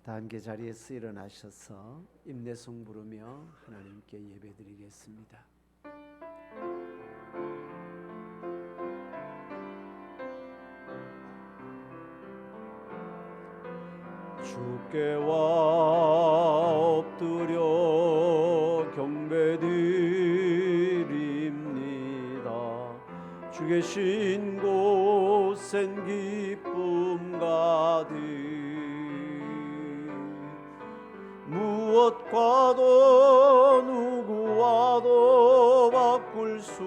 다 함께 자리에서 일어나셔서 임내송 부르며 하나님께 예배드리겠습니다. 주께와 엎드려 경배드립니다. 주 계신 곳엔 기쁨 가득 무엇과도 누구와도 바꿀 수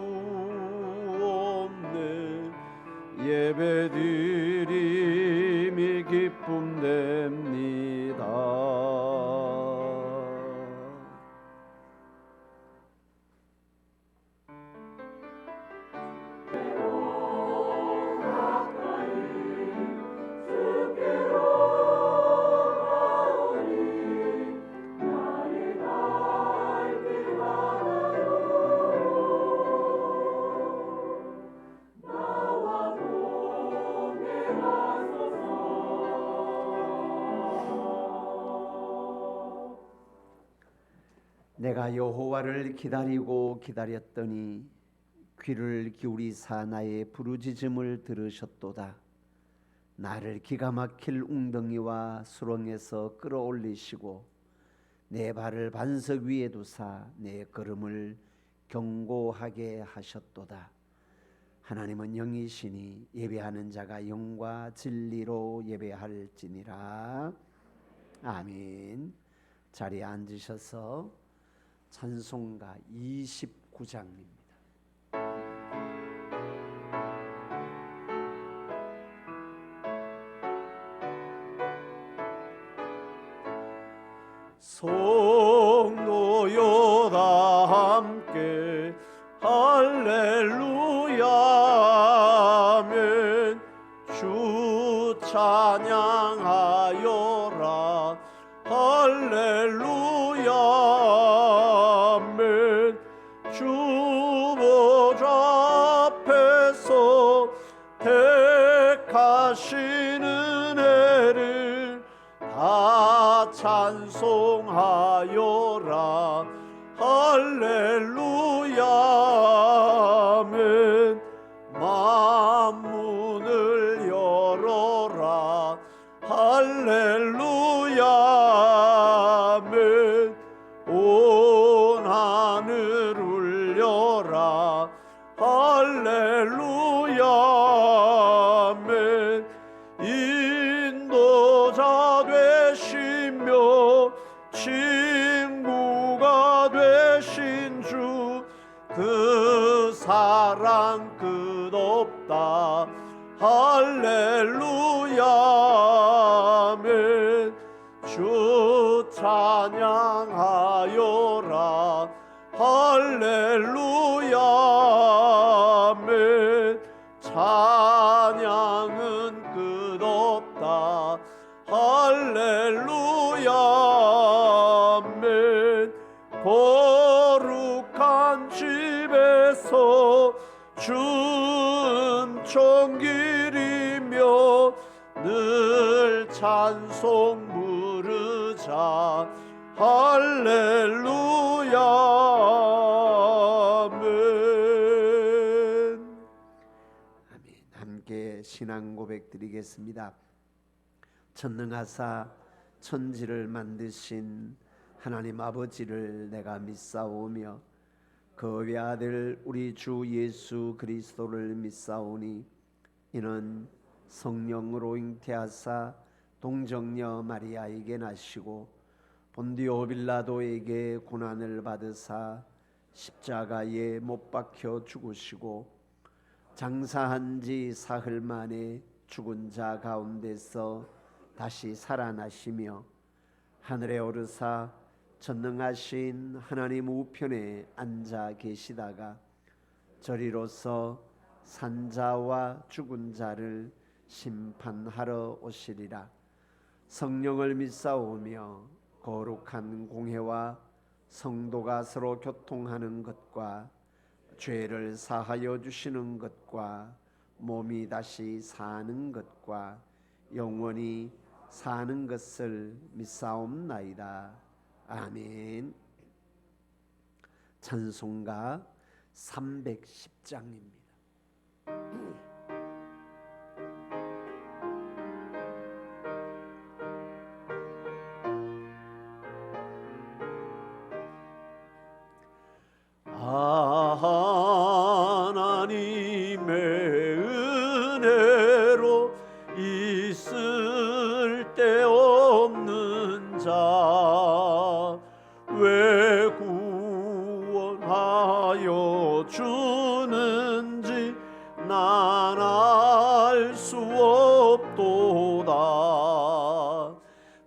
없는 예배드림이 기쁨 됩니다. 내가 여호와를 기다리고 기다렸더니 귀를 기울이사 나의 부르짖음을 들으셨도다. 나를 기가 막힐 웅덩이와 수렁에서 끌어올리시고 내 발을 반석 위에 두사 내 걸음을 견고하게 하셨도다. 하나님은 영이시니 예배하는 자가 영과 진리로 예배할지니라. 아멘. 자리에 앉으셔서 찬송가 29장입니다. 성도여 다 함께 할렐루야 아멘. 주 찬양하여라 할렐루야 아멘. 주 보좌 앞에서 택하신 은혜를 다 찬송하여라 할렐루야 아멘. 만문을 열어라 할렐루야 아멘. 온 하늘 울려라 할렐루야 아멘. 인도자 되시며 친구가 되신 주 그 사랑 끝없다 할렐루야 아멘. 주 찬양하여라 할렐루야 아멘. 찬양은 끝없다 할렐루야 아멘. 거룩한 집에서 춘천 기리며 늘 찬송 부르자 할렐루야 아멘. 아멘. 함께 신앙 고백 드리겠습니다. 전능하사 천지를 만드신 하나님 아버지를 내가 믿사오며 그 외아들 우리 주 예수 그리스도를 믿사오니 이는 성령으로 잉태하사 동정녀 마리아에게 나시고 본디오 빌라도에게 고난을 받으사 십자가에 못 박혀 죽으시고 장사한 지 사흘 만에 죽은 자 가운데서 다시 살아나시며 하늘에 오르사 전능하신 하나님 우편에 앉아 계시다가 저리로서 산자와 죽은 자를 심판하러 오시리라. 성령을 믿사오며 거룩한 공회와 성도가 서로 교통하는 것과 죄를 사하여 주시는 것과 몸이 다시 사는 것과 영원히 사는 것을 믿사옵나이다. 아멘. 찬송가 310장입니다. 하나님의 은혜로 있을 데 없는 자 왜 구원하여 주는지 난 알 수 없도다.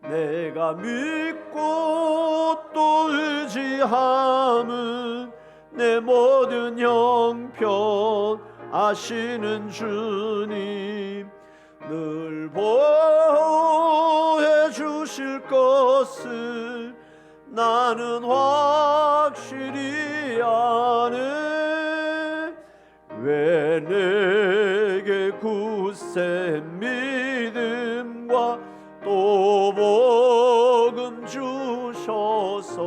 내가 믿고 또 의지함은 내 모든 형편 아시는 주님 늘 보호해 주실 것을 나는 확실히 아네. 왜 내게 굳센 믿음과 또 복음 주셔서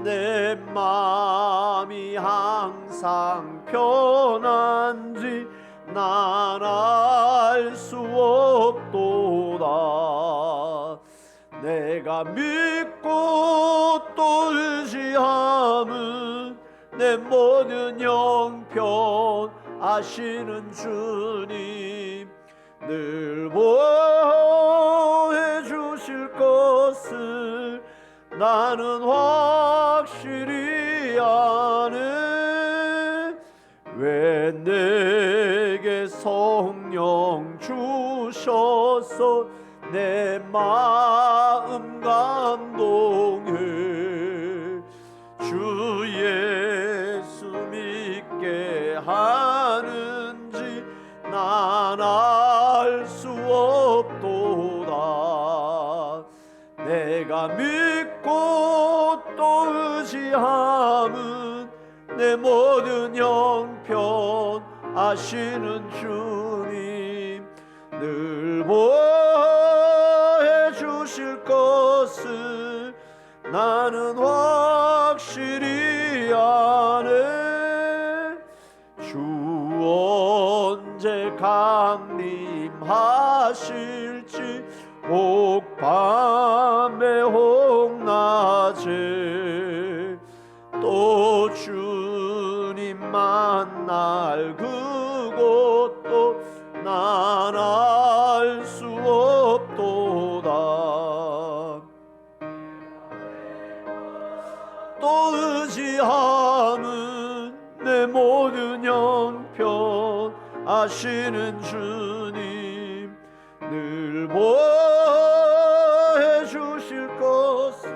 내 마음이 항상 편한지 난 알 수 없도다. 내가 믿고 또 의지함은 내 모든 형편 아시는 주님 늘 보호해 주실 것을 나는 확실히 아네. 왜 내게 성령 주셔서 내 마음 감동해 주 예수 믿게 하는지 난 알 수 없도다. 내가 믿고 또 의지함은 내 모든 형편 아시는 주님 늘 보호해 주실 것을 나는 확실히 아네. 주 언제 강림하실지 혹 밤에 혹 낮에 또 주님 만날 그곳도 난 알 수 없도다. 또 의지함은 내 모든 형편 아시는 주님 늘 보호해 주실 것을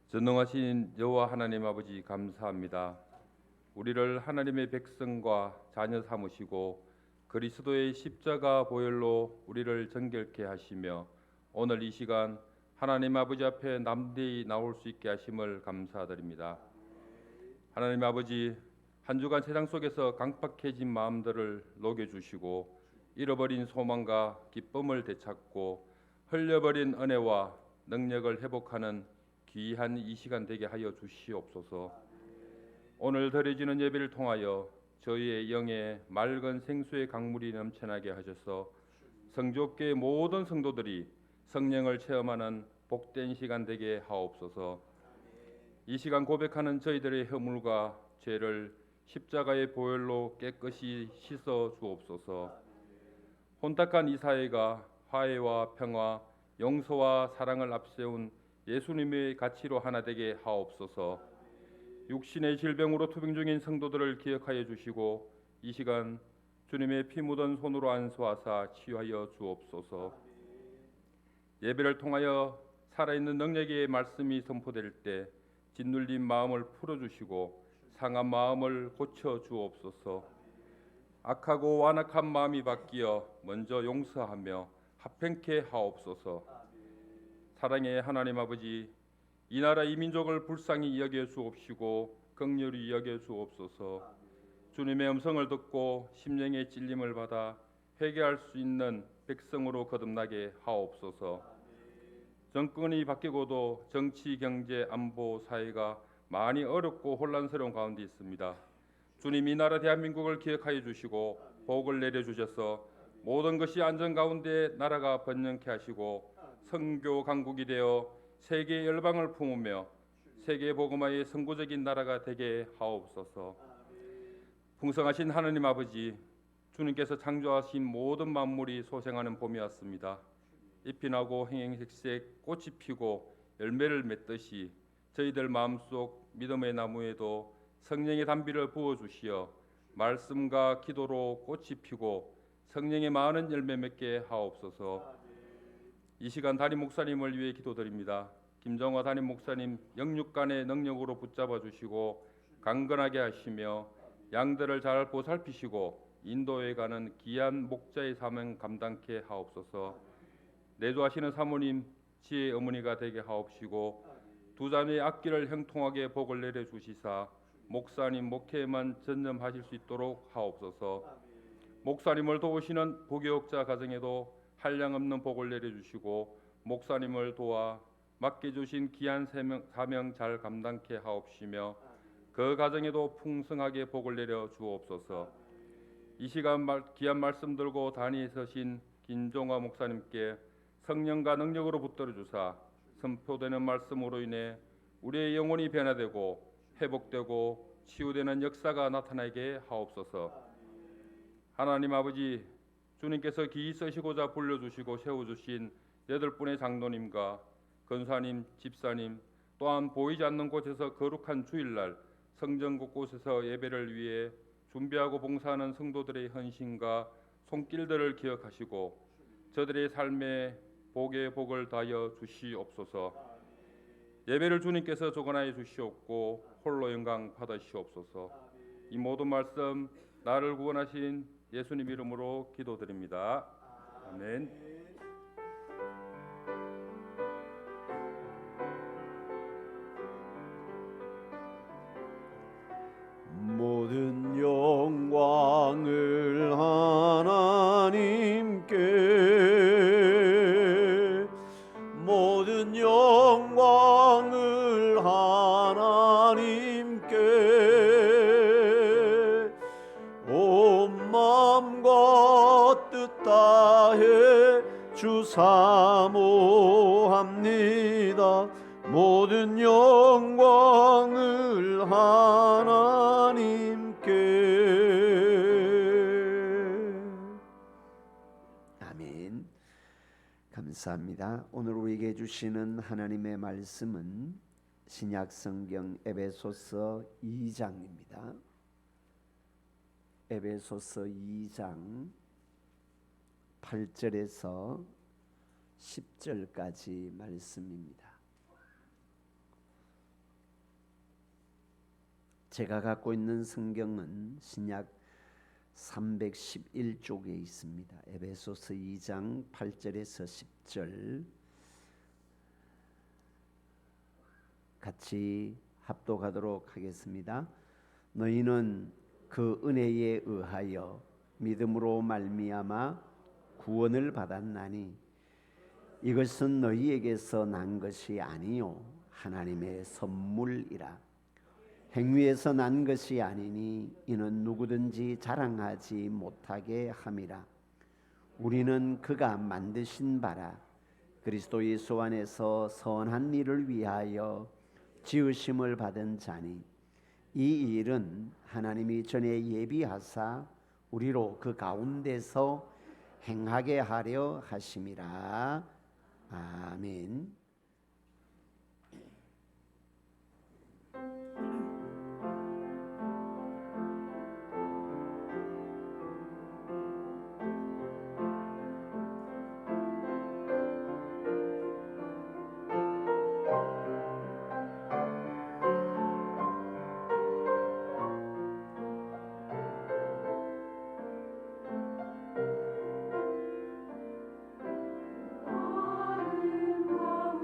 전능하신 여호와 하나님 아버지 감사합니다. 우리를 하나님의 백성과 자녀 삼으시고 그리스도의 십자가 보혈로 우리를 정결케 하시며 오늘 이 시간 하나님 아버지 앞에 남대히 나올 수 있게 하심을 감사드립니다. 하나님 아버지, 한 주간 세상 속에서 강팍해진 마음들을 녹여주시고 잃어버린 소망과 기쁨을 되찾고 흘려버린 은혜와 능력을 회복하는 귀한 이 시간 되게 하여 주시옵소서. 오늘 드려지는 예배를 통하여 저희의 영에 맑은 생수의 강물이 넘쳐나게 하셔서 성족계 모든 성도들이 성령을 체험하는 복된 시간 되게 하옵소서. 이 시간 고백하는 저희들의 허물과 죄를 십자가의 보혈로 깨끗이 씻어 주옵소서. 혼탁한 이 사회가 화해와 평화, 용서와 사랑을 앞세운 예수님의 가치로 하나 되게 하옵소서. 육신의 질병으로 투병 중인 성도들을 기억하여 주시고 이 시간 주님의 피 묻은 손으로 안수하사 치유하여 주옵소서. 예배를 통하여 살아있는 능력의 말씀이 선포될 때 짓눌린 마음을 풀어주시고 상한 마음을 고쳐 주옵소서. 악하고 완악한 마음이 바뀌어 먼저 용서하며 합평케 하옵소서. 사랑의 하나님 아버지, 이 나라 이 민족을 불쌍히 여겨 주옵시고 긍휼히 여겨 주옵소서. 주님의 음성을 듣고 심령의 찔림을 받아 회개할 수 있는 백성으로 거듭나게 하옵소서. 정권이 바뀌고도 정치, 경제, 안보, 사회가 많이 어렵고 혼란스러운 가운데 있습니다. 주님, 이 나라 대한민국을 기억하여 주시고 복을 내려 주셔서 모든 것이 안전 가운데 나라가 번영케 하시고 선교 강국이 되어 세계 열방을 품으며 세계 복음화의 선구적인 나라가 되게 하옵소서. 풍성하신 하나님 아버지, 주님께서 창조하신 모든 만물이 소생하는 봄이 왔습니다. 잎이 나고 행행색색 꽃이 피고 열매를 맺듯이 저희들 마음속 믿음의 나무에도 성령의 단비를 부어 주시어 말씀과 기도로 꽃이 피고 성령의 많은 열매 맺게 하옵소서. 이 시간 담임 목사님을 위해 기도드립니다. 김정화 담임 목사님 영육간의 능력으로 붙잡아 주시고 강건하게 하시며 양들을 잘 보살피시고 인도에 가는 귀한 목자의 사명 감당케 하옵소서. 내조하시는 사모님 지혜의 어머니가 되게 하옵시고 두 자매의 앞길을 형통하게 복을 내려 주시사 목사님 목회에만 전념하실 수 있도록 하옵소서. 목사님을 도우시는 부교육자 가정에도 한량없는 복을 내려 주시고 목사님을 도와 맡겨주신 귀한 사명 잘 감당케 하옵시며 그 가정에도 풍성하게 복을 내려 주옵소서. 이 시간 귀한 말씀 들고 단위에 서신 김종화 목사님께 성령과 능력으로 붙들어 주사 선포되는 말씀으로 인해 우리의 영혼이 변화되고 회복되고 치유되는 역사가 나타나게 하옵소서. 하나님 아버지, 주님께서 기이 쓰시고자 불러주시고 세워주신 8분의 장로님과 권사님, 집사님, 또한 보이지 않는 곳에서 거룩한 주일날 성전 곳곳에서 예배를 위해 준비하고 봉사하는 성도들의 헌신과 손길들을 기억하시고 저들의 삶에 복의 복을 다하여 주시옵소서. 예배를 주님께서 주관하여 주시옵고 홀로 영광 받으시옵소서. 이 모든 말씀 나를 구원하신 예수님 이름으로 기도드립니다. 아멘. 모든 영광을 하나님께, 모든 영광을 하나님께, 온 마음과 뜻 다해 주 사모합니다. 모든 영광을 하나님께. 아멘. 감사합니다. 오늘 우리에게 주시는 하나님의 말씀은 신약성경 에베소서 2장입니다. 에베소서 2장 8절에서 10절까지 말씀입니다. 제가 갖고 있는 성경은 신약 311쪽에 있습니다. 에베소서 2장 8절에서 10절 같이 합독하도록 하겠습니다. 너희는 그 은혜에 의하여 믿음으로 말미암아 구원을 받았나니 이것은 너희에게서 난 것이 아니요 하나님의 선물이라. 행위에서 난 것이 아니니 이는 누구든지 자랑하지 못하게 함이라. 우리는 그가 만드신 바라 그리스도 예수 안에서 선한 일을 위하여 지으심을 받은 자니 이 일은 하나님이 전에 예비하사 우리로 그 가운데서 행하게 하려 하심이라. 아멘. 아름다운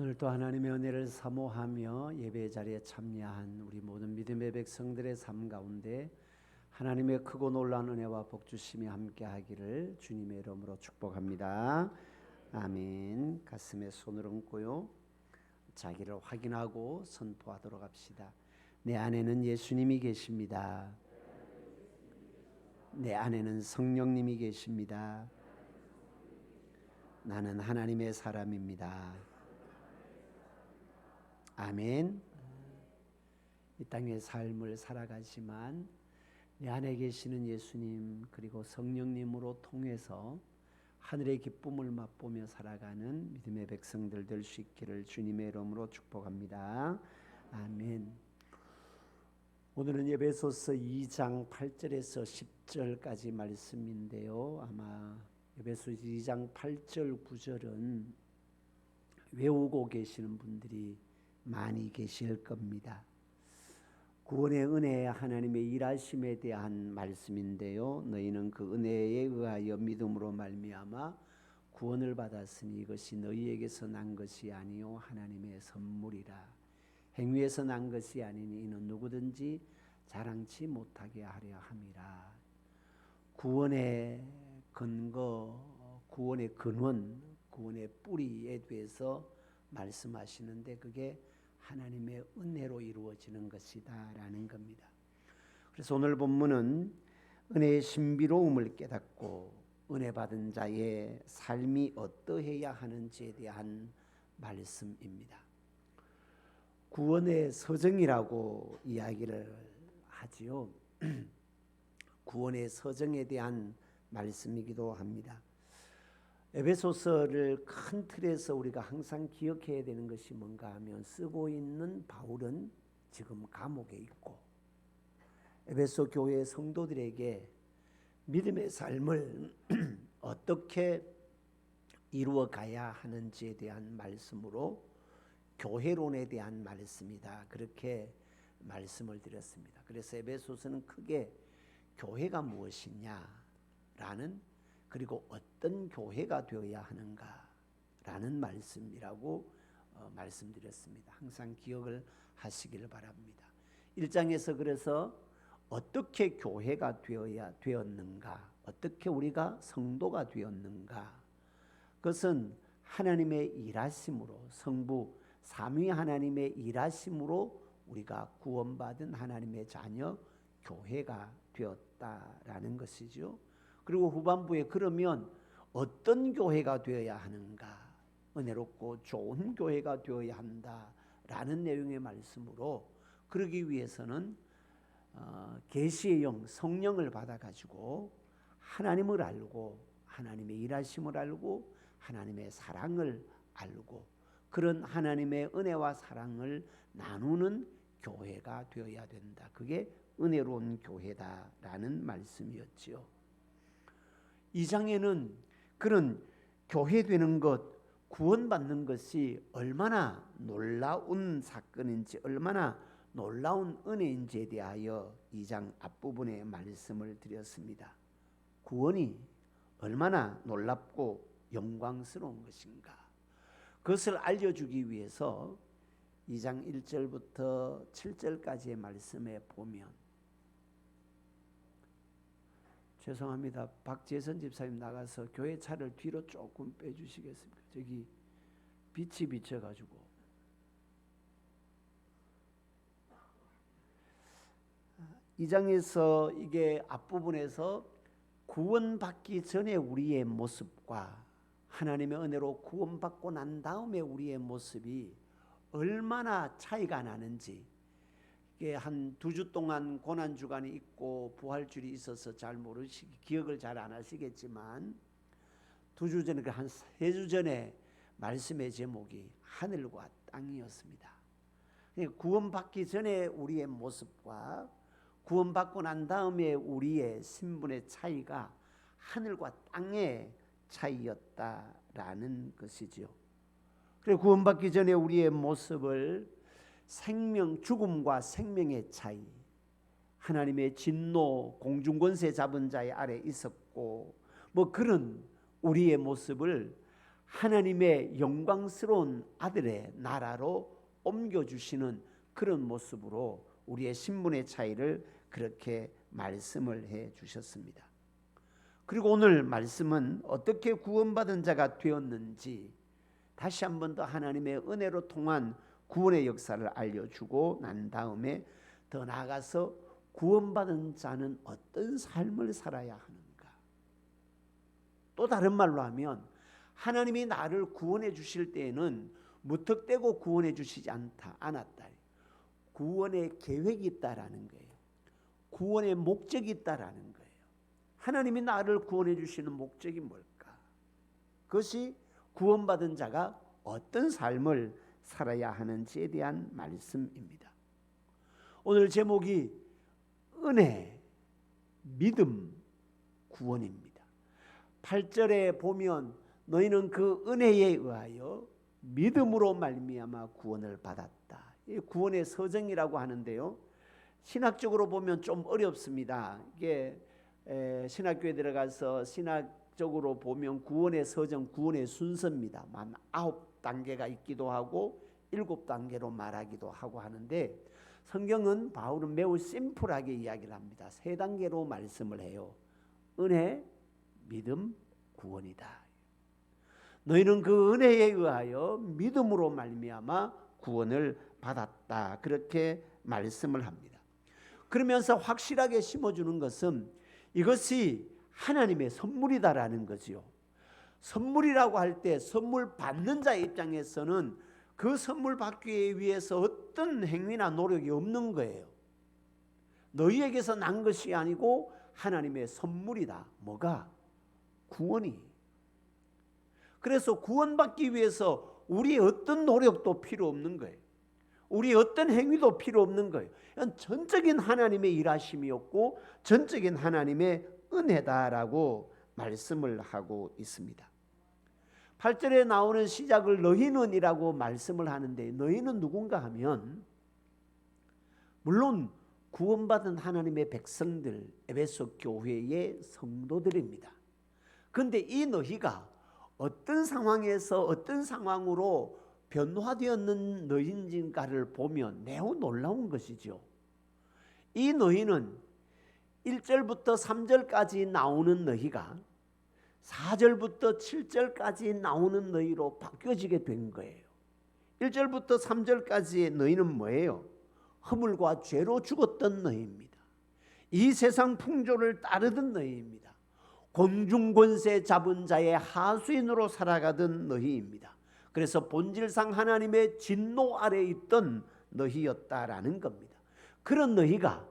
오늘도 하나님의 은혜를 사모하며 예배 자리에 참여한 우리 모든 믿음의 백성들의 삶 가운데 하나님의 크고 놀라운 은혜와 복 주심이 함께하기를 주님의 이름으로 축복합니다. 아멘. 가슴에 손을 얹고요, 자기를 확인하고 선포하도록 합시다. 내 안에는 예수님이 계십니다. 내 안에는 성령님이 계십니다. 나는 하나님의 사람입니다. 아멘. 이 땅의 삶을 살아가지만 내 안에 계시는 예수님 그리고 성령님으로 통해서 하늘의 기쁨을 맛보며 살아가는 믿음의 백성들 될 수 있기를 주님의 이름으로 축복합니다. 아멘. 오늘은 에베소서 2장 8절에서 10절까지 말씀인데요. 아마 에베소서 2장 8절 9절은 외우고 계시는 분들이 많이 계실 겁니다. 구원의 은혜, 하나님의 일하심에 대한 말씀인데요. 너희는 그 은혜에 의하여 믿음으로 말미암아 구원을 받았으니 이것이 너희에게서 난 것이 아니요 하나님의 선물이라. 행위에서 난 것이 아니니 이는 누구든지 자랑치 못하게 하려 함이라. 구원의 근거, 구원의 근원, 구원의 뿌리에 대해서 말씀하시는데 그게 하나님의 은혜로 이루어지는 것이다 라는 겁니다. 그래서 오늘 본문은 은혜의 신비로움을 깨닫고 은혜 받은 자의 삶이 어떠해야 하는지에 대한 말씀입니다. 구원의 서정이라고 이야기를 하지요. 구원의 서정에 대한 말씀이기도 합니다. 에베소서를 큰 틀에서 우리가 항상 기억해야 되는 것이 뭔가 하면 쓰고 있는 바울은 지금 감옥에 있고 에베소 교회 성도들에게 믿음의 삶을 어떻게 이루어 가야 하는지에 대한 말씀으로 교회론에 대한 말씀이다. 그렇게 말씀을 드렸습니다. 그래서 에베소서는 크게 교회가 무엇이냐라는 그리고 어떤 교회가 되어야 하는가라는 말씀이라고 말씀드렸습니다. 항상 기억을 하시기를 바랍니다. 1장에서 그래서 어떻게 교회가 되었는가, 어떻게 우리가 성도가 되었는가, 그것은 하나님의 일하심으로, 성부 삼위 하나님의 일하심으로 우리가 구원받은 하나님의 자녀 교회가 되었다라는 것이죠. 그리고 후반부에 그러면 어떤 교회가 되어야 하는가, 은혜롭고 좋은 교회가 되어야 한다라는 내용의 말씀으로 그러기 위해서는 계시의 영 성령을 받아가지고 하나님을 알고 하나님의 일하심을 알고 하나님의 사랑을 알고 그런 하나님의 은혜와 사랑을 나누는 교회가 되어야 된다. 그게 은혜로운 교회다라는 말씀이었지요. 2장에는 그런 교회 되는 것, 구원받는 것이 얼마나 놀라운 사건인지, 얼마나 놀라운 은혜인지에 대하여 2장 앞부분에 말씀을 드렸습니다. 구원이 얼마나 놀랍고 영광스러운 것인가, 그것을 알려주기 위해서 2장 1절부터 7절까지의 말씀에 보면, 죄송합니다. 박재선 집사님 나가서 교회 차를 뒤로 조금 빼주시겠습니까? 저기 빛이 비쳐가지고. 이 장에서 이게 앞부분에서 구원받기 전에 우리의 모습과 하나님의 은혜로 구원받고 난 다음에 우리의 모습이 얼마나 차이가 나는지, 이게 한 2주 동안 고난주간이 있고 부활주일이 있어서 잘 기억을 잘 안 하시겠지만 2주 전에, 한 3주 전에 말씀의 제목이 하늘과 땅이었습니다. 구원받기 전에 우리의 모습과 구원받고 난 다음에 우리의 신분의 차이가 하늘과 땅의 차이였다라는 것이죠. 그리고 구원받기 전에 우리의 모습을 죽음과 생명의 차이, 하나님의 진노, 공중권세 잡은 자의 아래 있었고, 그런 우리의 모습을 하나님의 영광스러운 아들의 나라로 옮겨주시는 그런 모습으로 우리의 신분의 차이를 그렇게 말씀을 해 주셨습니다. 그리고 오늘 말씀은 어떻게 구원받은 자가 되었는지 다시 한 번 더 하나님의 은혜로 통한 구원의 역사를 알려주고 난 다음에 더 나아가서 구원받은 자는 어떤 삶을 살아야 하는가, 또 다른 말로 하면 하나님이 나를 구원해 주실 때에는 무턱대고 구원해 주시지 않았다. 구원의 계획이 있다라는 거예요. 구원의 목적이 있다라는 거예요. 하나님이 나를 구원해 주시는 목적이 뭘까? 그것이 구원받은 자가 어떤 삶을 살아야 하는지에 대한 말씀입니다. 오늘 제목이 은혜, 믿음, 구원입니다. 8절에 보면 너희는 그 은혜에 의하여 믿음으로 말미암아 구원을 받았다. 이 구원의 서정이라고 하는데요, 신학적으로 보면 좀 어렵습니다. 이게 신학교에 들어가서 신학적으로 보면 구원의 서정, 구원의 순서입니다. 만 9단계가 있기도 하고 7단계로 말하기도 하고 하는데, 성경은 바울은 매우 심플하게 이야기를 합니다. 3단계로 말씀을 해요. 은혜, 믿음, 구원이다. 너희는 그 은혜에 의하여 믿음으로 말미암아 구원을 받았다. 그렇게 말씀을 합니다. 그러면서 확실하게 심어주는 것은 이것이 하나님의 선물이다라는 거지요. 선물이라고 할 때 선물 받는 자의 입장에서는 그 선물 받기 위해서 어떤 행위나 노력이 없는 거예요. 너희에게서 난 것이 아니고 하나님의 선물이다. 뭐가? 구원이. 그래서 구원받기 위해서 우리의 어떤 노력도 필요 없는 거예요. 우리의 어떤 행위도 필요 없는 거예요. 전적인 하나님의 일하심이었고 전적인 하나님의 은혜다라고 말씀을 하고 있습니다. 8절에 나오는 시작을 너희는이라고 말씀을 하는데, 너희는 누군가 하면 물론 구원받은 하나님의 백성들, 에베소 교회의 성도들입니다. 그런데 이 너희가 어떤 상황에서 어떤 상황으로 변화되었는 너희인가를 보면 매우 놀라운 것이죠. 이 너희는 1절부터 3절까지 나오는 너희가 4절부터 7절까지 나오는 너희로 바뀌어지게 된 거예요. 1절부터 3절까지의 너희는 뭐예요? 허물과 죄로 죽었던 너희입니다. 이 세상 풍조를 따르던 너희입니다. 곤중권세 잡은 자의 하수인으로 살아가던 너희입니다. 그래서 본질상 하나님의 진노 아래에 있던 너희였다라는 겁니다. 그런 너희가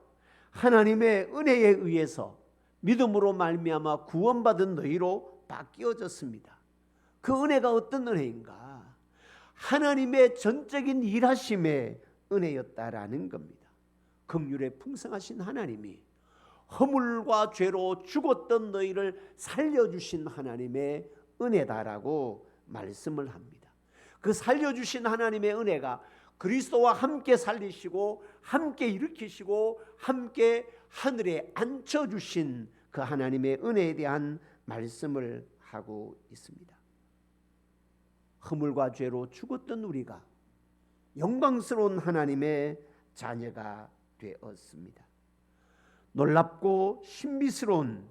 하나님의 은혜에 의해서 믿음으로 말미암아 구원받은 너희로 바뀌어졌습니다. 그 은혜가 어떤 은혜인가? 하나님의 전적인 일하심의 은혜였다라는 겁니다. 긍휼에 풍성하신 하나님이 허물과 죄로 죽었던 너희를 살려주신 하나님의 은혜다라고 말씀을 합니다. 그 살려주신 하나님의 은혜가 그리스도와 함께 살리시고 함께 일으키시고 함께 하늘에 앉혀주신 그 하나님의 은혜에 대한 말씀을 하고 있습니다. 허물과 죄로 죽었던 우리가 영광스러운 하나님의 자녀가 되었습니다. 놀랍고 신비스러운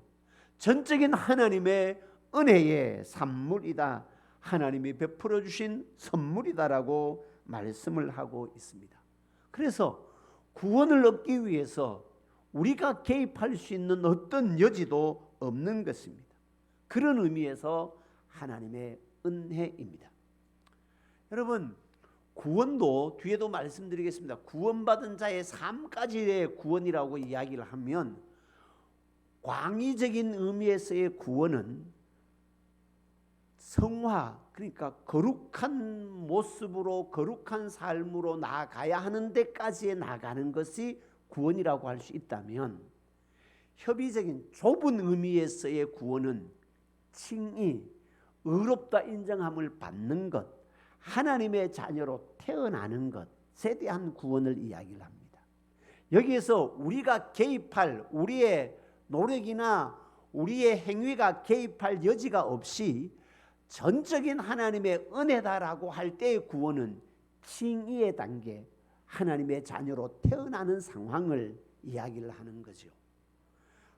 전적인 하나님의 은혜의 산물이다. 하나님이 베풀어 주신 선물이다라고 말씀을 하고 있습니다. 그래서 구원을 얻기 위해서 우리가 개입할 수 있는 어떤 여지도 없는 것입니다. 그런 의미에서 하나님의 은혜입니다. 여러분, 구원도 뒤에도 말씀드리겠습니다. 구원받은 자의 삶까지의 구원이라고 이야기를 하면, 광의적인 의미에서의 구원은 성화, 그러니까 거룩한 모습으로 거룩한 삶으로 나아가야 하는 데까지에 나가는 것이 구원이라고 할 수 있다면, 협의적인 좁은 의미에서의 구원은 칭의, 의롭다 인정함을 받는 것, 하나님의 자녀로 태어나는 것에 대한 구원을 이야기를 합니다. 여기에서 우리가 개입할, 우리의 노력이나 우리의 행위가 개입할 여지가 없이 전적인 하나님의 은혜다라고 할 때의 구원은 칭의의 단계, 하나님의 자녀로 태어나는 상황을 이야기를 하는 거죠.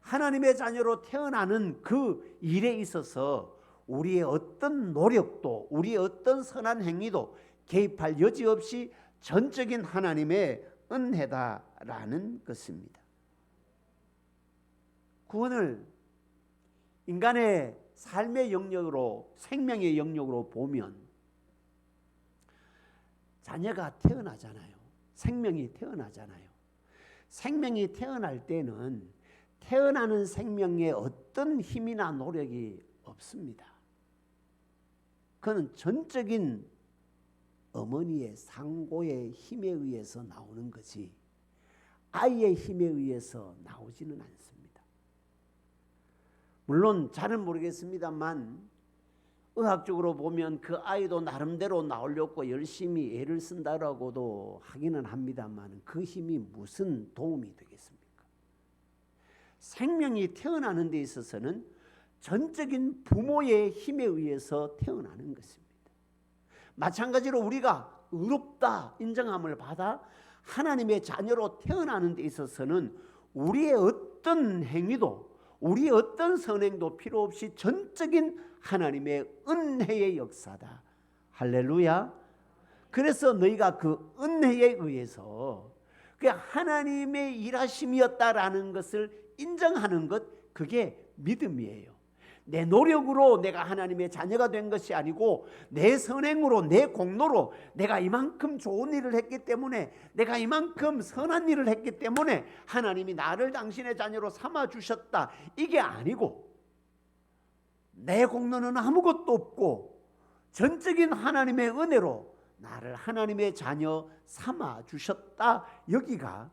하나님의 자녀로 태어나는 그 일에 있어서 우리의 어떤 노력도, 우리의 어떤 선한 행위도 개입할 여지 없이 전적인 하나님의 은혜다라는 것입니다. 구원을 인간의 삶의 영역으로, 생명의 영역으로 보면 자녀가 태어나잖아요. 생명이 태어나잖아요. 생명이 태어날 때는 태어나는 생명에 어떤 힘이나 노력이 없습니다. 그는 전적인 어머니의 상고의 힘에 의해서 나오는 거지 아이의 힘에 의해서 나오지는 않습니다. 물론 잘은 모르겠습니다만 의학적으로 보면 그 아이도 나름대로 나오려고 열심히 애를 쓴다라고도 하기는 합니다만 그 힘이 무슨 도움이 되겠습니까? 생명이 태어나는 데 있어서는 전적인 부모의 힘에 의해서 태어나는 것입니다. 마찬가지로 우리가 의롭다 인정함을 받아 하나님의 자녀로 태어나는 데 있어서는 우리의 어떤 행위도, 우리의 어떤 선행도 필요 없이 전적인 하나님의 은혜의 역사다. 할렐루야. 그래서 너희가 그 은혜에 의해서 그 하나님의 일하심이었다라는 것을 인정하는 것, 그게 믿음이에요. 내 노력으로 내가 하나님의 자녀가 된 것이 아니고 내 선행으로, 내 공로로 내가 이만큼 좋은 일을 했기 때문에, 내가 이만큼 선한 일을 했기 때문에 하나님이 나를 당신의 자녀로 삼아주셨다, 이게 아니고 내 공로는 아무것도 없고 전적인 하나님의 은혜로 나를 하나님의 자녀 삼아주셨다, 여기가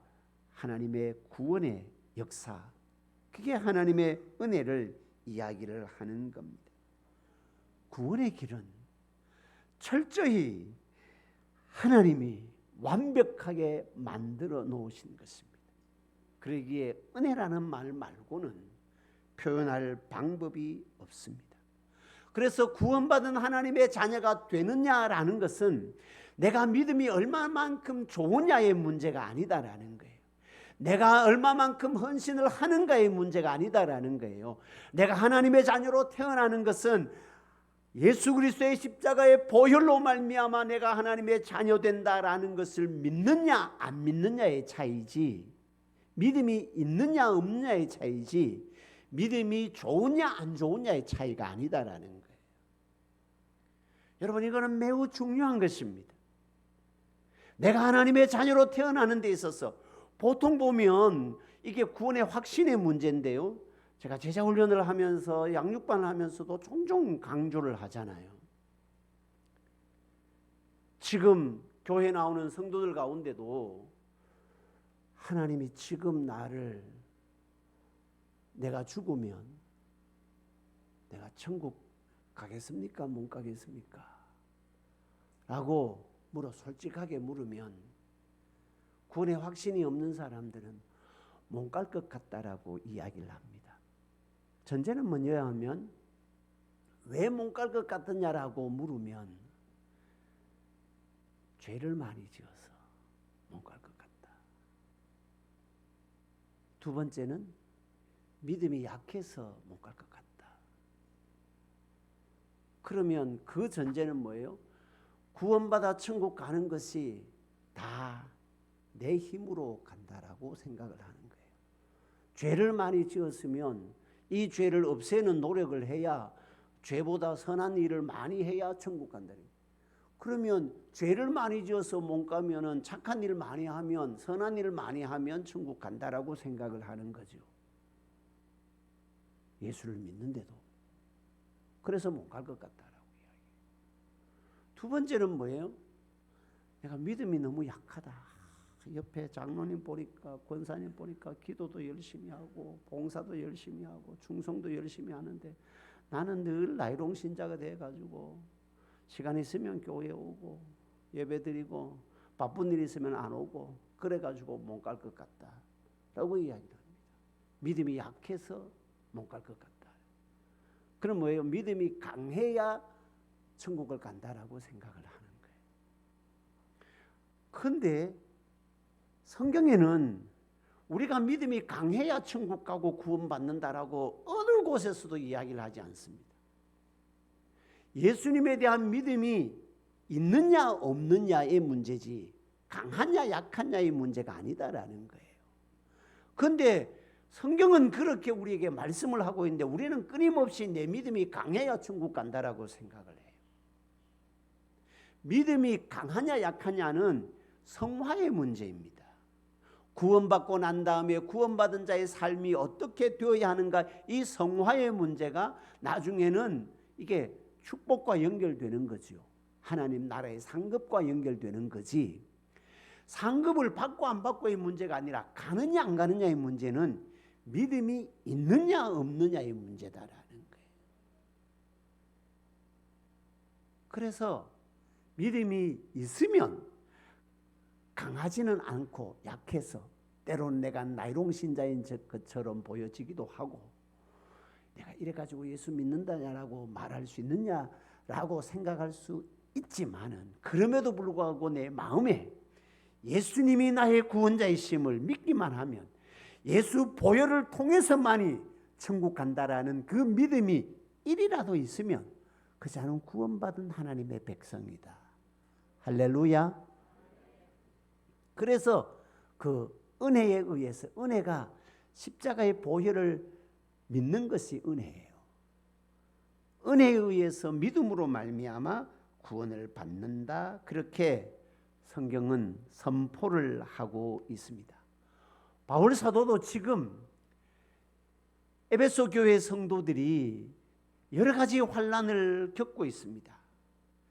하나님의 구원의 역사, 그게 하나님의 은혜를 이야기를 하는 겁니다. 구원의 길은 철저히 하나님이 완벽하게 만들어 놓으신 것입니다. 그러기에 은혜라는 말 말고는 표현할 방법이 없습니다. 그래서 구원받은 하나님의 자녀가 되느냐라는 것은 내가 믿음이 얼마만큼 좋으냐의 문제가 아니다라는 거예요. 내가 얼마만큼 헌신을 하는가의 문제가 아니다라는 거예요. 내가 하나님의 자녀로 태어나는 것은 예수 그리스도의 십자가의 보혈로 말미암아 내가 하나님의 자녀 된다라는 것을 믿느냐 안 믿느냐의 차이지, 믿음이 있느냐 없느냐의 차이지, 믿음이 좋으냐 안 좋으냐의 차이가 아니다라는 거예요. 여러분, 이거는 매우 중요한 것입니다. 내가 하나님의 자녀로 태어나는 데 있어서 보통 보면 이게 구원의 확신의 문제인데요, 제가 제자 훈련을 하면서 양육반을 하면서도 종종 강조를 하잖아요. 지금 교회 나오는 성도들 가운데도 하나님이 지금 나를, 내가 죽으면 내가 천국 가겠습니까? 못 가겠습니까? 라고 솔직하게 물으면 구원의 확신이 없는 사람들은 못 갈 것 같다라고 이야기를 합니다. 전제는 뭐냐 하면, 왜 못 갈 것 같느냐라고 물으면 죄를 많이 지어서 못 갈 것 같다. 두 번째는 믿음이 약해서 못 갈 것 같다. 그러면 그 전제는 뭐예요? 구원받아 천국 가는 것이 다 내 힘으로 간다라고 생각을 하는 거예요. 죄를 많이 지었으면 이 죄를 없애는 노력을 해야, 죄보다 선한 일을 많이 해야 천국 간다. 그러면 죄를 많이 지어서 못 가면은 착한 일 많이 하면, 선한 일을 많이 하면 천국 간다라고 생각을 하는 거죠. 예수를 믿는데도. 그래서 못 갈 것 같다라고 이야기해요. 두 번째는 뭐예요? 내가 믿음이 너무 약하다. 옆에 장로님 보니까, 권사님 보니까 기도도 열심히 하고 봉사도 열심히 하고 충성도 열심히 하는데 나는 늘 나이롱 신자가 돼가지고 시간 있으면 교회 오고 예배 드리고 바쁜 일 있으면 안 오고 그래가지고 못 갈 것 같다 라고 이야기를 합니다. 믿음이 약해서 못 갈 것 같다. 그럼 뭐예요? 믿음이 강해야 천국을 간다라고 생각을 하는 거예요. 그런데 성경에는 우리가 믿음이 강해야 천국 가고 구원받는다라고 어느 곳에서도 이야기를 하지 않습니다. 예수님에 대한 믿음이 있느냐 없느냐의 문제지 강하냐 약하냐의 문제가 아니다라는 거예요. 그런데 성경은 그렇게 우리에게 말씀을 하고 있는데 우리는 끊임없이 내 믿음이 강해야 천국 간다라고 생각을 해요. 믿음이 강하냐 약하냐는 성화의 문제입니다. 구원받고 난 다음에 구원받은 자의 삶이 어떻게 되어야 하는가, 이 성화의 문제가 나중에는 이게 축복과 연결되는 거죠. 하나님 나라의 상급과 연결되는 거지, 상급을 받고 안 받고의 문제가 아니라 가느냐 안 가느냐의 문제는 믿음이 있느냐 없느냐의 문제다라는 거예요. 그래서 믿음이 있으면 강하지는 않고 약해서 때론 내가 나이롱 신자인 것처럼 보여지기도 하고, 내가 이래가지고 예수 믿는다냐라고 말할 수 있느냐라고 생각할 수 있지만은, 그럼에도 불구하고 내 마음에 예수님이 나의 구원자이심을 믿기만 하면, 예수 보혈을 통해서만이 천국 간다라는 그 믿음이 1이라도 있으면 그 자는 구원받은 하나님의 백성이다. 할렐루야. 그래서 그 은혜에 의해서, 은혜가 십자가의 보혈을 믿는 것이 은혜예요. 은혜에 의해서 믿음으로 말미암아 구원을 받는다, 그렇게 성경은 선포를 하고 있습니다. 바울 사도도 지금 에베소 교회 성도들이 여러 가지 환난을 겪고 있습니다.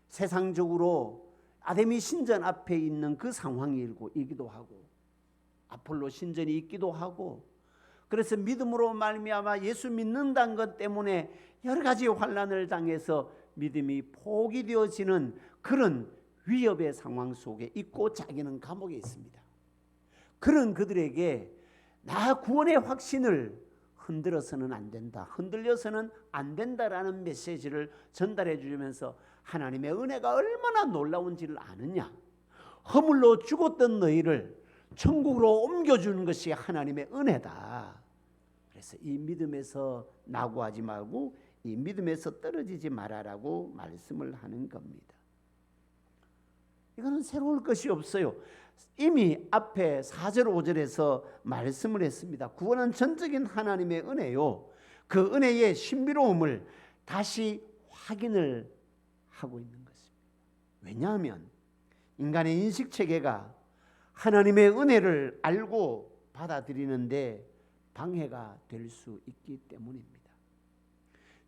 세상적으로 아데미 신전 앞에 있는 그 상황이기도 하고, 아폴로 신전이 있기도 하고, 그래서 믿음으로 말미암아 예수 믿는다는 것 때문에 여러 가지 환난을 당해서 믿음이 포기되어지는 그런 위협의 상황 속에 있고, 자기는 감옥에 있습니다. 그런 그들에게 나 구원의 확신을 흔들어서는 안 된다, 흔들려서는 안 된다라는 메시지를 전달해 주면서 하나님의 은혜가 얼마나 놀라운지를 아느냐, 허물로 죽었던 너희를 천국으로 옮겨주는 것이 하나님의 은혜다. 그래서 이 믿음에서 낙오하지 말고 이 믿음에서 떨어지지 말아라고 말씀을 하는 겁니다. 이거는 새로울 것이 없어요. 이미 앞에 4절 5절에서 말씀을 했습니다. 구원은 전적인 하나님의 은혜요, 그 은혜의 신비로움을 다시 확인을 하고 있는 것입니다. 왜냐하면 인간의 인식체계가 하나님의 은혜를 알고 받아들이는데 방해가 될 수 있기 때문입니다.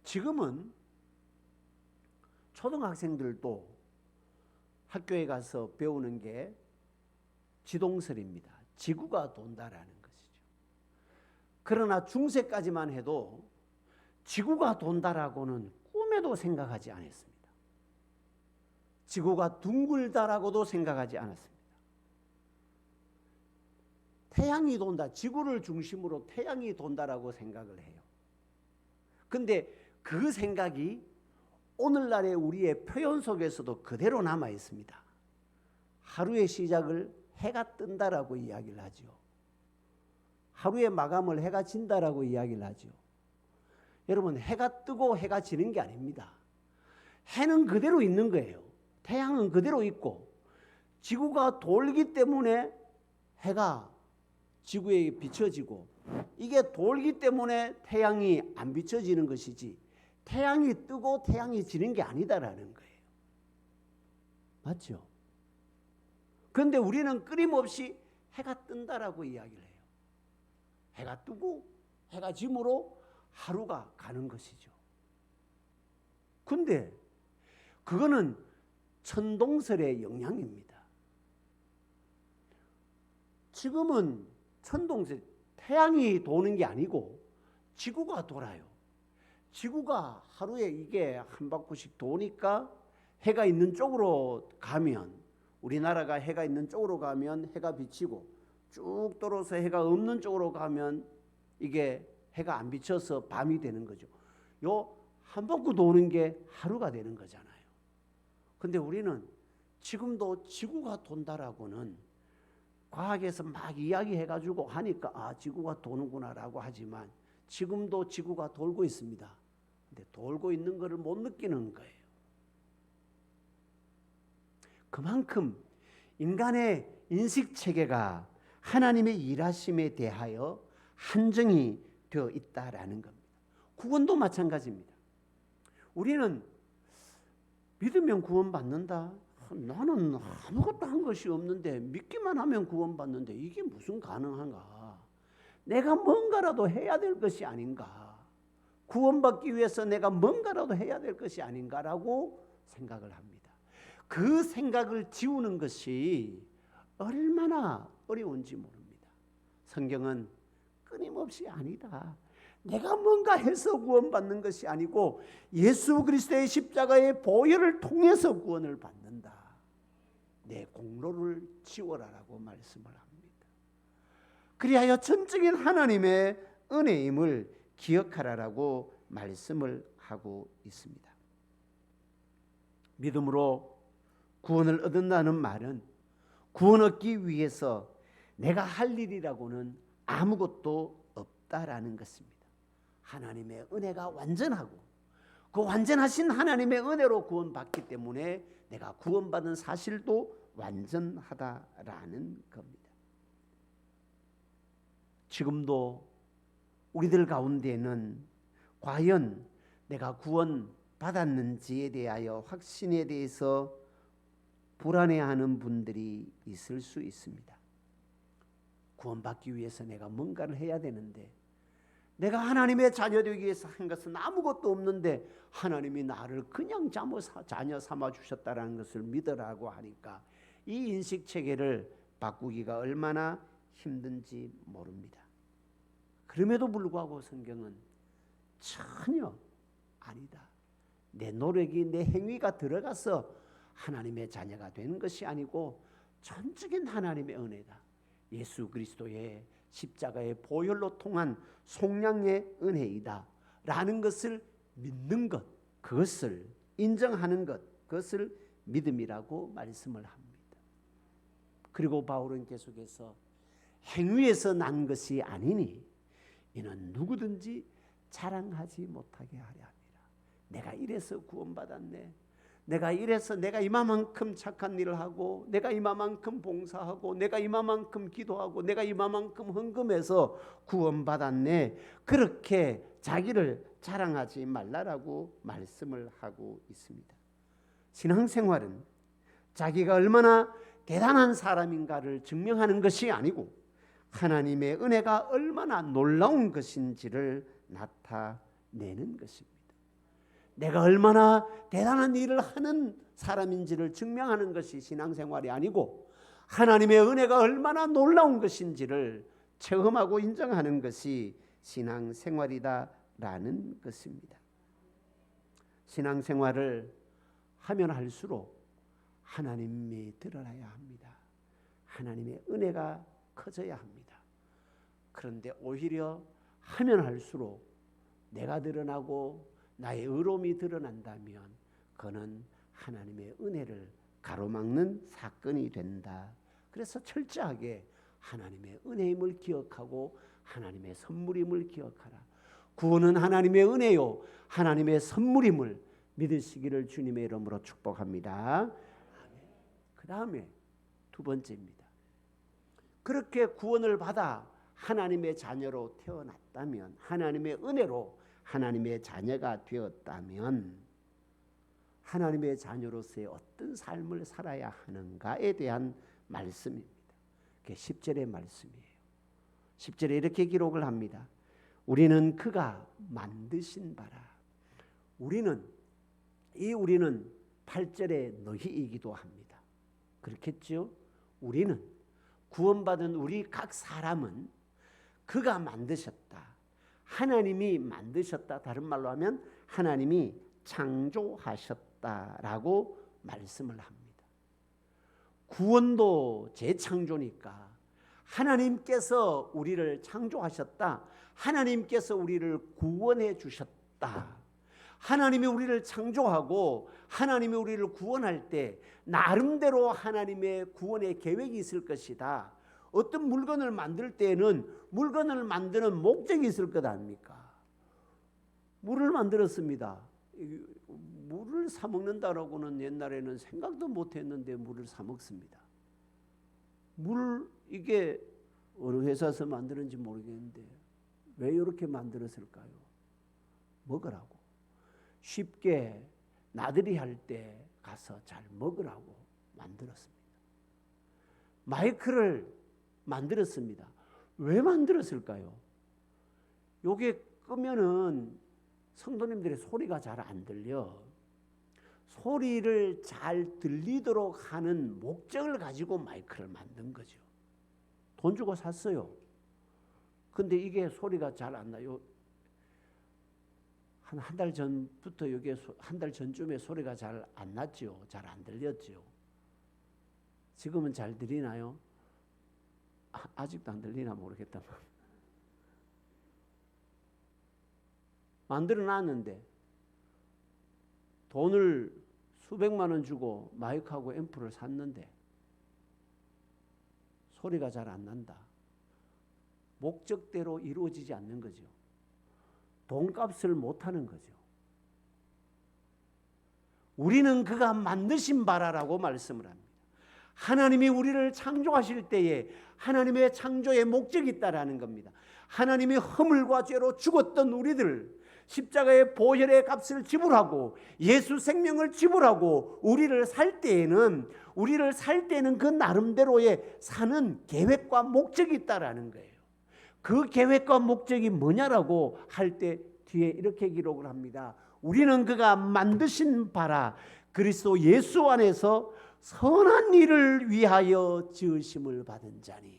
지금은 초등학생들도 학교에 가서 배우는 게 지동설입니다. 지구가 돈다라는 것이죠. 그러나 중세까지만 해도 지구가 돈다라고는 꿈에도 생각하지 않았습니다. 지구가 둥글다라고도 생각하지 않았습니다. 태양이 돈다, 지구를 중심으로 태양이 돈다라고 생각을 해요. 근데 그 생각이 오늘날의 우리의 표현 속에서도 그대로 남아 있습니다. 하루의 시작을 해가 뜬다라고 이야기를 하죠. 하루의 마감을 해가 진다라고 이야기를 하죠. 여러분, 해가 뜨고 해가 지는 게 아닙니다. 해는 그대로 있는 거예요. 태양은 그대로 있고, 지구가 돌기 때문에 해가 지구에 비춰지고, 이게 돌기 때문에 태양이 안 비춰지는 것이지, 태양이 뜨고 태양이 지는 게 아니다라는 거예요. 맞죠? 그런데 우리는 끊임없이 해가 뜬다라고 이야기를 해요. 해가 뜨고 해가 짐으로 하루가 가는 것이죠. 근데 그거는 천동설의 영향입니다. 지금은 천동설, 태양이 도는 게 아니고 지구가 돌아요. 지구가 하루에 이게 한 바퀴씩 도니까 해가 있는 쪽으로 가면, 우리나라가 해가 있는 쪽으로 가면 해가 비치고, 쭉 돌아서 해가 없는 쪽으로 가면 이게 해가 안 비쳐서 밤이 되는 거죠. 요 한 바퀴 도는 게 하루가 되는 거잖아요. 근데 우리는 지금도 지구가 돈다라고는 과학에서 막 이야기해가지고 하니까 지구가 도는구나라고 하지만 지금도 지구가 돌고 있습니다. 근데 돌고 있는 것을 못 느끼는 거예요. 그만큼 인간의 인식체계가 하나님의 일하심에 대하여 한정이 되어 있다라는 겁니다. 구원도 마찬가지입니다. 우리는 믿으면 구원받는다. 나는 아무것도 한 것이 없는데 믿기만 하면 구원받는데 이게 무슨 가능한가? 내가 뭔가라도 해야 될 것이 아닌가? 구원받기 위해서 내가 뭔가라도 해야 될 것이 아닌가라고 생각을 합니다. 그 생각을 지우는 것이 얼마나 어려운지 모릅니다. 성경은 끊임없이 아니다. 내가 뭔가 해서 구원받는 것이 아니고 예수 그리스도의 십자가의 보혈을 통해서 구원을 받는다. 내 공로를 지워라라고 말씀을 합니다. 그리하여 전적인 하나님의 은혜임을 기억하라라고 말씀을 하고 있습니다. 믿음으로 구원을 얻는다는 말은 구원 얻기 위해서 내가 할 일이라고는 아무것도 없다라는 것입니다. 하나님의 은혜가 완전하고 그 완전하신 하나님의 은혜로 구원받기 때문에 내가 구원받은 사실도 완전하다라는 겁니다. 지금도 우리들 가운데는 과연 내가 구원받았는지에 대하여 확신에 대해서 불안해하는 분들이 있을 수 있습니다. 구원받기 위해서 내가 뭔가를 해야 되는데 내가 하나님의 자녀 되기 위해서 한 것은 아무것도 없는데 하나님이 나를 그냥 자녀 삼아 주셨다는 것을 믿으라고 하니까 이 인식체계를 바꾸기가 얼마나 힘든지 모릅니다. 그럼에도 불구하고 성경은 전혀 아니다. 내 노력이 내 행위가 들어가서 하나님의 자녀가 되는 것이 아니고 전적인 하나님의 은혜다. 예수 그리스도의 십자가의 보혈로 통한 속량의 은혜이다 라는 것을 믿는 것, 그것을 인정하는 것, 그것을 믿음이라고 말씀을 합니다. 그리고 바울은 계속해서 행위에서 난 것이 아니니 이는 누구든지 자랑하지 못하게 하려 함이라. 내가 이래서 구원받았네. 내가 이래서 내가 이만큼 착한 일을 하고 내가 이만큼 봉사하고 내가 이만큼 기도하고 내가 이만큼 헌금해서 구원받았네. 그렇게 자기를 자랑하지 말라라고 말씀을 하고 있습니다. 신앙생활은 자기가 얼마나 대단한 사람인가를 증명하는 것이 아니고 하나님의 은혜가 얼마나 놀라운 것인지를 나타내는 것입니다. 내가 얼마나 대단한 일을 하는 사람인지를 증명하는 것이 신앙생활이 아니고 하나님의 은혜가 얼마나 놀라운 것인지를 체험하고 인정하는 것이 신앙생활이다라는 것입니다. 신앙생활을 하면 할수록 하나님이 드러나야 합니다. 하나님의 은혜가 커져야 합니다. 그런데 오히려 하면 할수록 내가 드러나고 나의 의로움이 드러난다면 그는 하나님의 은혜를 가로막는 사건이 된다. 그래서 철저하게 하나님의 은혜임을 기억하고 하나님의 선물임을 기억하라. 구원은 하나님의 은혜요 하나님의 선물임을 믿으시기를 주님의 이름으로 축복합니다. 그 다음에 두 번째입니다. 그렇게 구원을 받아 하나님의 자녀로 태어났다면 하나님의 은혜로 하나님의 자녀가 되었다면 하나님의 자녀로서의 어떤 삶을 살아야 하는가에 대한 말씀입니다. 그게 10절의 말씀이에요. 10절에 이렇게 기록을 합니다. 우리는 그가 만드신 바라. 우리는 8절의 너희이기도 합니다. 그렇겠죠? 우리는 구원받은 우리 각 사람은 그가 만드셨다. 하나님이 만드셨다. 다른 말로 하면 하나님이 창조하셨다라고 말씀을 합니다. 구원도 재창조니까 하나님께서 우리를 창조하셨다. 하나님께서 우리를 구원해 주셨다. 하나님이 우리를 창조하고 하나님이 우리를 구원할 때 나름대로 하나님의 구원의 계획이 있을 것이다. 어떤 물건을 만들 때에는 물건을 만드는 목적이 있을 것 아닙니까? 물을 만들었습니다. 물을 사 먹는다라고는 옛날에는 생각도 못 했는데 물을 사 먹습니다. 물 이게 어느 회사에서 만드는지 모르겠는데 왜 이렇게 만들었을까요? 먹으라고. 쉽게 나들이 할 때 가서 잘 먹으라고 만들었습니다. 마이크를 만들었습니다. 왜 만들었을까요? 요게 끄면은 성도님들의 소리가 잘 안 들려. 소리를 잘 들리도록 하는 목적을 가지고 마이크를 만든 거죠. 돈 주고 샀어요. 근데 이게 소리가 잘 안 나요. 한 달 전부터 이게 한 달 전쯤에 소리가 잘 안 났죠. 잘 안 들렸죠. 지금은 잘 들리나요? 아직도 안 들리나 모르겠다. 만들어 놨는데 돈을 수백만 원 주고 마이크하고 앰프를 샀는데 소리가 잘 안 난다. 목적대로 이루어지지 않는 거죠. 돈값을 못하는 거죠. 우리는 그가 만드신 바라라고 말씀을 합니다. 하나님이 우리를 창조하실 때에 하나님의 창조의 목적이 있다라는 겁니다. 하나님이 허물과 죄로 죽었던 우리들, 십자가의 보혈의 값을 지불하고 예수 생명을 지불하고 우리를 살 때에는 그 나름대로의 사는 계획과 목적이 있다라는 거예요. 그 계획과 목적이 뭐냐라고 할 때 뒤에 이렇게 기록을 합니다. 우리는 그가 만드신 바라 그리스도 예수 안에서 선한 일을 위하여 지으심을 받은 자니.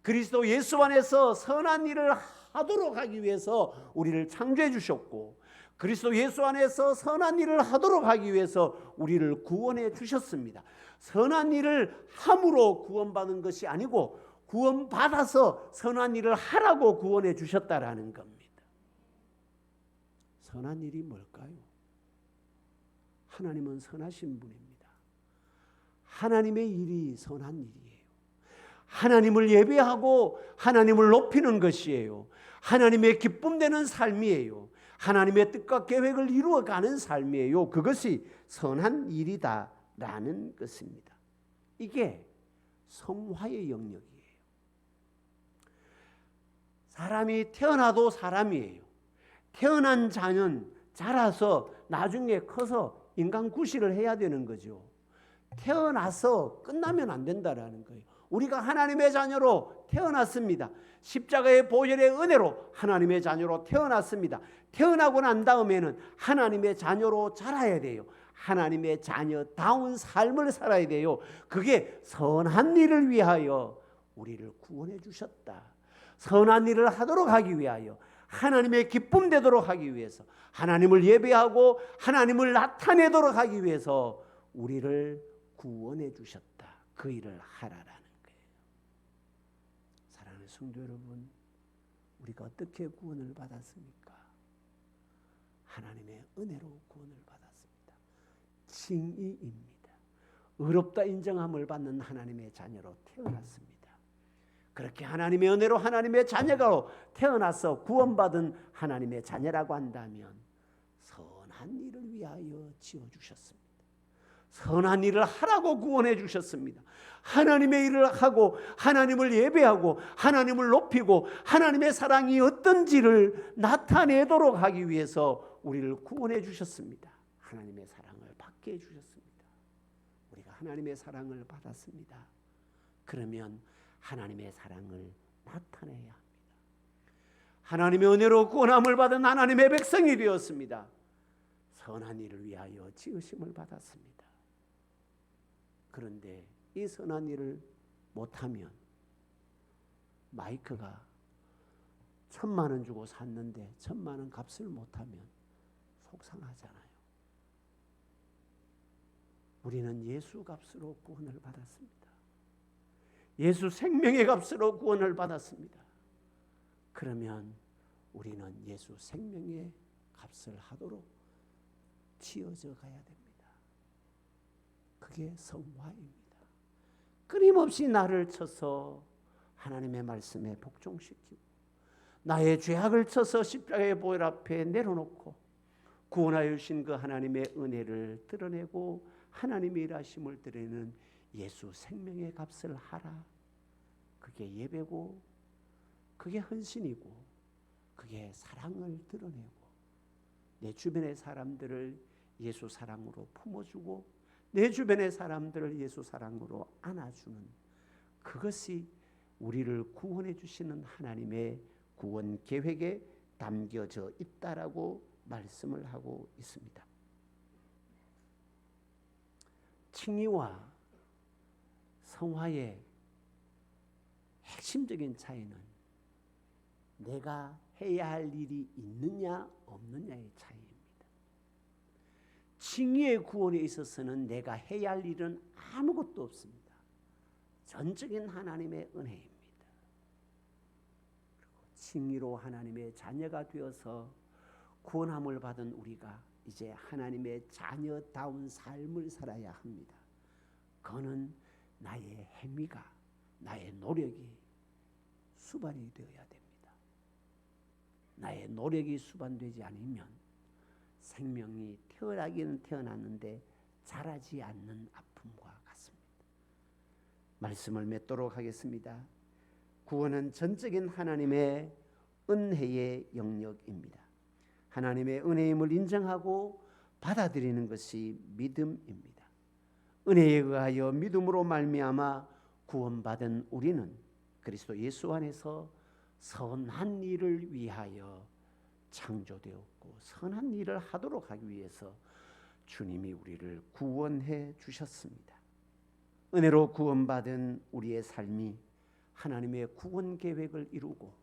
그리스도 예수 안에서 선한 일을 하도록 하기 위해서 우리를 창조해 주셨고 그리스도 예수 안에서 선한 일을 하도록 하기 위해서 우리를 구원해 주셨습니다. 선한 일을 함으로 구원받은 것이 아니고 구원받아서 선한 일을 하라고 구원해 주셨다라는 겁니다. 선한 일이 뭘까요? 하나님은 선하신 분입니다. 하나님의 일이 선한 일이에요. 하나님을 예배하고 하나님을 높이는 것이에요. 하나님의 기쁨되는 삶이에요. 하나님의 뜻과 계획을 이루어가는 삶이에요. 그것이 선한 일이다라는 것입니다. 이게 성화의 영역이에요. 사람이 태어나도 사람이에요. 태어난 자는 자라서 나중에 커서 인간 구실을 해야 되는 거죠. 태어나서 끝나면 안 된다라는 거예요. 우리가 하나님의 자녀로 태어났습니다. 십자가의 보혈의 은혜로 하나님의 자녀로 태어났습니다. 태어나고 난 다음에는 하나님의 자녀로 자라야 돼요. 하나님의 자녀다운 삶을 살아야 돼요. 그게 선한 일을 위하여 우리를 구원해 주셨다. 선한 일을 하도록 하기 위하여 하나님의 기쁨 되도록 하기 위해서 하나님을 예배하고 하나님을 나타내도록 하기 위해서 우리를 구원해 주셨다. 그 일을 하라라는 거예요. 사랑하는 성도 여러분, 우리가 어떻게 구원을 받았습니까? 하나님의 은혜로 구원을 받았습니다. 칭의입니다. 의롭다 인정함을 받는 하나님의 자녀로 태어났습니다. 그렇게 하나님의 은혜로 하나님의 자녀가 태어나서 구원받은 하나님의 자녀라고 한다면 선한 일을 위하여 지어주셨습니다. 선한 일을 하라고 구원해 주셨습니다. 하나님의 일을 하고 하나님을 예배하고 하나님을 높이고 하나님의 사랑이 어떤지를 나타내도록 하기 위해서 우리를 구원해 주셨습니다. 하나님의 사랑을 받게 해주셨습니다. 우리가 하나님의 사랑을 받았습니다. 그러면 하나님의 사랑을 나타내야 합니다. 하나님의 은혜로 구원함을 받은 하나님의 백성이 되었습니다. 선한 일을 위하여 지으심을 받았습니다. 그런데 이 선한 일을 못하면 마이크가 1,000만 원 주고 샀는데 1,000만 원 값을 못하면 속상하잖아요. 우리는 예수 값으로 구원을 받았습니다. 예수 생명의 값으로 구원을 받았습니다. 그러면 우리는 예수 생명의 값을 하도록 지어져 가야 됩니다. 그게 성화입니다. 끊임없이 나를 쳐서 하나님의 말씀에 복종시키고 나의 죄악을 쳐서 십자가의 보혈 앞에 내려놓고 구원하여 주신 그 하나님의 은혜를 드러내고 하나님의 일하심을 드러내는 예수 생명의 값을 하라. 그게 예배고 그게 헌신이고 그게 사랑을 드러내고 내 주변의 사람들을 예수 사랑으로 품어주고 내 주변의 사람들을 예수 사랑으로 안아주는 그것이 우리를 구원해 주시는 하나님의 구원 계획에 담겨져 있다라고 말씀을 하고 있습니다. 칭의와 성화의 핵심적인 차이는 내가 해야 할 일이 있느냐 없느냐의 차이입니다. 칭의의 구원에 있어서는 내가 해야 할 일은 아무것도 없습니다. 전적인 하나님의 은혜입니다. 그리고 칭의로 하나님의 자녀가 되어서 구원함을 받은 우리가 이제 하나님의 자녀다운 삶을 살아야 합니다. 그거는 나의 행위가 나의 노력이 수반이 되어야 됩니다. 나의 노력이 수반되지 않으면 생명이 태어나기는 태어났는데 자라지 않는 아픔과 같습니다. 말씀을 맺도록 하겠습니다. 구원은 전적인 하나님의 은혜의 영역입니다. 하나님의 은혜임을 인정하고 받아들이는 것이 믿음입니다. 은혜에 의하여 믿음으로 말미암아 구원받은 우리는 그리스도 예수 안에서 선한 일을 위하여 창조되었고 선한 일을 하도록 하기 위해서 주님이 우리를 구원해 주셨습니다. 은혜로 구원받은 우리의 삶이 하나님의 구원 계획을 이루고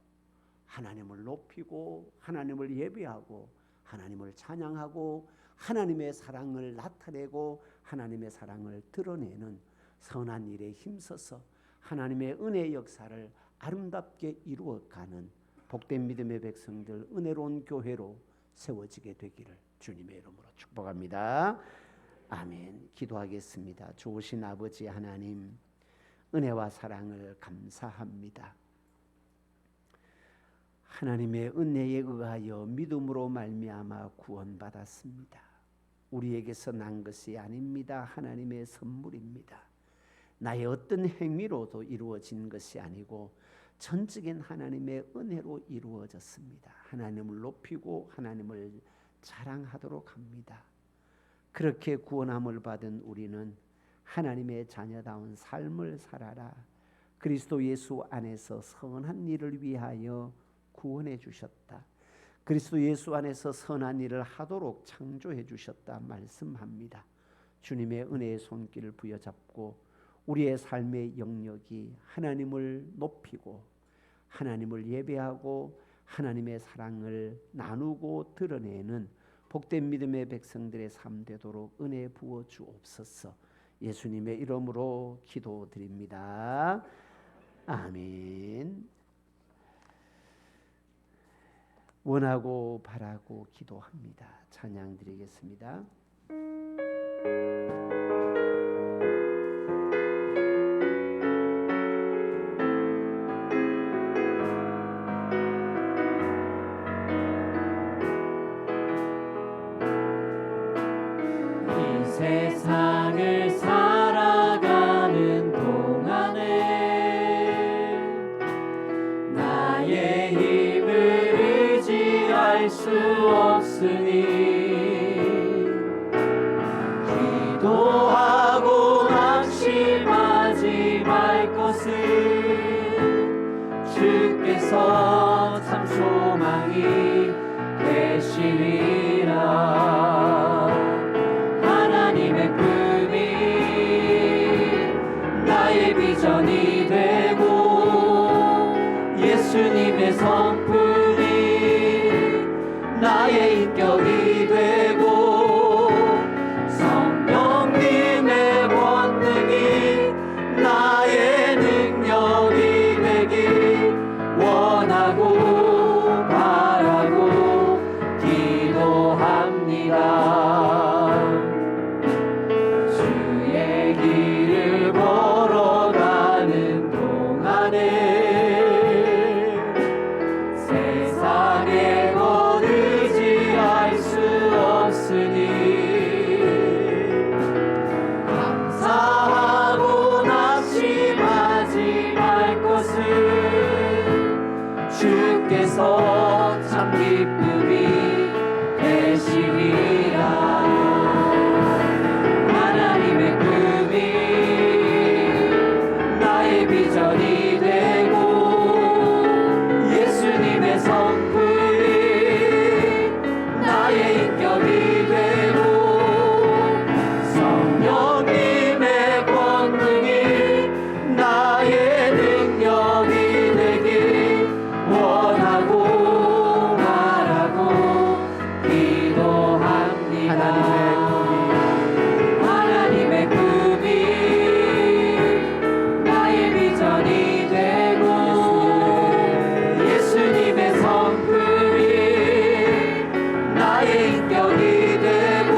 하나님을 높이고 하나님을 예배하고 하나님을 찬양하고 하나님의 사랑을 나타내고 하나님의 사랑을 드러내는 선한 일에 힘써서 하나님의 은혜의 역사를 아름답게 이루어가는 복된 믿음의 백성들 은혜로운 교회로 세워지게 되기를 주님의 이름으로 축복합니다. 아멘. 기도하겠습니다. 좋으신 아버지 하나님, 은혜와 사랑을 감사합니다. 하나님의 은혜에 의하여 믿음으로 말미암아 구원받았습니다. 우리에게서 난 것이 아닙니다. 하나님의 선물입니다. 나의 어떤 행위로도 이루어진 것이 아니고 전적인 하나님의 은혜로 이루어졌습니다. 하나님을 높이고 하나님을 자랑하도록 합니다. 그렇게 구원함을 받은 우리는 하나님의 자녀다운 삶을 살아라. 그리스도 예수 안에서 선한 일을 위하여 구원해 주셨다. 그리스도 예수 안에서 선한 일을 하도록 창조해 주셨다 말씀합니다. 주님의 은혜의 손길을 부여잡고 우리의 삶의 영역이 하나님을 높이고 하나님을 예배하고 하나님의 사랑을 나누고 드러내는 복된 믿음의 백성들의 삶 되도록 은혜 부어 주옵소서. 예수님의 이름으로 기도드립니다. 아멘. 원하고 바라고 기도합니다. 찬양 드리겠습니다. 세상을 살아가는 동안에 나의 힘을 의지할 수 없으니 기도하고 낙심하지 말 것은 주께서 참 소망이 되시리라. 비전이 되고 예수님의 성품이 나의 인격이 되고 성령님의 권능이 나의 능력이 되길 원하고 바라고 기도 것은 주께서 참 기쁨이 되시리라. 하나님의 꿈이 나의 비전이 되고 예수님의 성품이 나의 인격이 되고 성령님의 권능이 나의 능력이 되길 원하고 바라고 기도합니다. 하나님의 꿈이 나의 비전이 되고 예수님의 성품이 나의 인격이 되고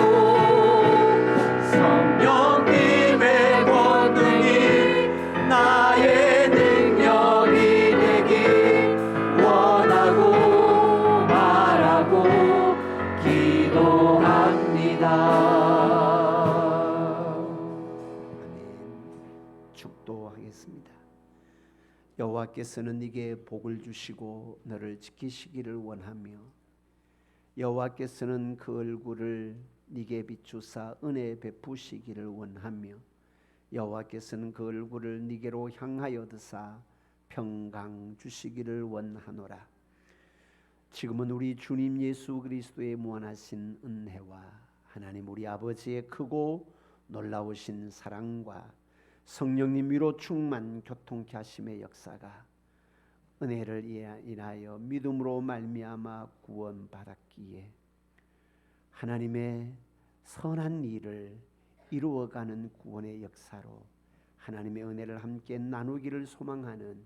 성령님의 권능이 나의 능력이 되길 원하고 바라고 기도합니다. 아멘. 축도하겠습니다. 여호와께서는 네게 복을 주시고 너를 지키시기를 원하며 여호와께서는 그 얼굴을 네게 비추사 은혜 베푸시기를 원하며 여호와께서는 그 얼굴을 네게로 향하여 드사 평강 주시기를 원하노라. 지금은 우리 주님 예수 그리스도의 무한하신 은혜와 하나님 우리 아버지의 크고 놀라우신 사랑과 성령님 위로 충만 교통케 하심의 역사가 은혜를 인하여 믿음으로 말미암아 구원받았기에 하나님의 선한 일을 이루어가는 구원의 역사로 하나님의 은혜를 함께 나누기를 소망하는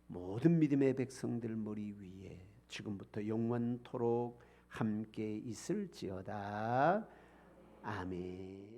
모든 믿음의 백성들 머리 위에 지금부터 영원토록 함께 있을지어다. 아멘.